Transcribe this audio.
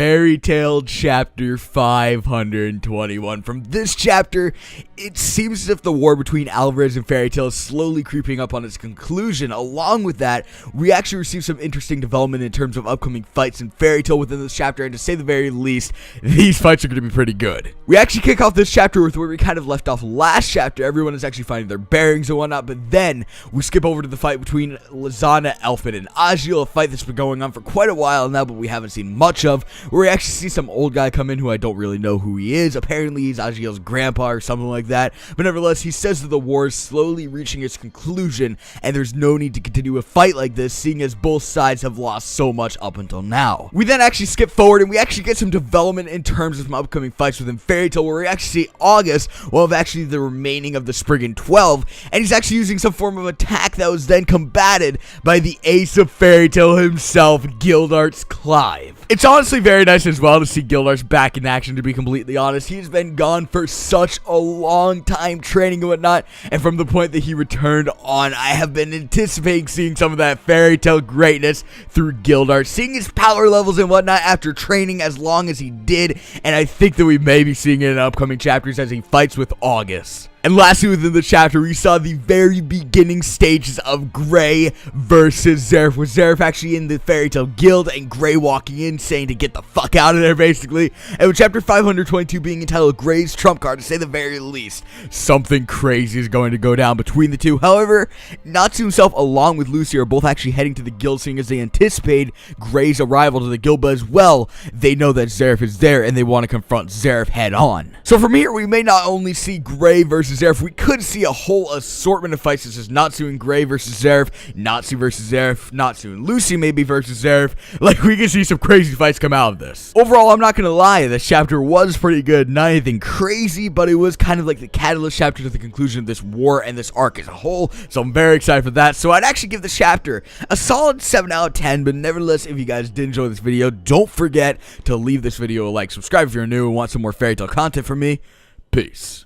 Fairy Tail Chapter 521. From this chapter, it seems as if the war between Alvarez and Fairy Tail is slowly creeping up on its conclusion. Along with that, we actually receive some interesting development in terms of upcoming fights in Fairy Tail within this chapter, and to say the very least, these fights are going to be pretty good. We actually kick off this chapter with where we kind of left off last chapter. Everyone is actually finding their bearings and whatnot, but then we skip over to the fight between Lizana, Elfin, and Agiel, a fight that's been going on for quite a while now, but we haven't seen much of, where we actually see some old guy come in who I don't really know who he is. Apparently he's Agiel's grandpa or something like that, but nevertheless, he says that the war is slowly reaching its conclusion, and there's no need to continue a fight like this, seeing as both sides have lost so much up until now. We then actually skip forward, and we actually get some development in terms of some upcoming fights within Fairy Tail, where we actually see August, well, of actually the remaining of the Spriggan 12, and he's actually using some form of attack that was then combated by the ace of Fairy Tail himself, Gildartz Clive. It's honestly very nice as well to see Gildartz back in action, to be completely honest. He's been gone for such a long time training and whatnot, and from the point that he returned on, I have been anticipating seeing some of that Fairy Tail greatness through Gildartz, seeing his power levels and whatnot after training as long as he did, and I think that we may be seeing it in upcoming chapters as he fights with August. And lastly, within the chapter, we saw the very beginning stages of Gray versus ZEREF, with ZEREF actually in the Fairy Tail Guild and Gray walking in saying to get the fuck out of there, basically. And with chapter 522 being entitled Gray's Trump Card, to say the very least, something crazy is going to go down between the two. However, Natsu himself along with Lucy are both actually heading to the guild, seeing as they anticipate Gray's arrival to the guild, but as well, they know that ZEREF is there and they want to confront ZEREF head on. So from here, we may not only see Gray versus ZEREF, we could see a whole assortment of fights. This is Natsu and Gray versus ZEREF, Natsu versus ZEREF, Natsu and Lucy maybe versus ZEREF. Like, we could see some crazy fights come out of this. Overall, I'm not gonna lie, this chapter was pretty good. Not anything crazy, but it was kind of like the catalyst chapter to the conclusion of this war and this arc as a whole, so I'm very excited for that. So I'd actually give this chapter a solid 7 out of 10, but nevertheless, if you guys did enjoy this video, don't forget to leave this video a like, subscribe if you're new and want some more Fairy Tail content from me. Peace.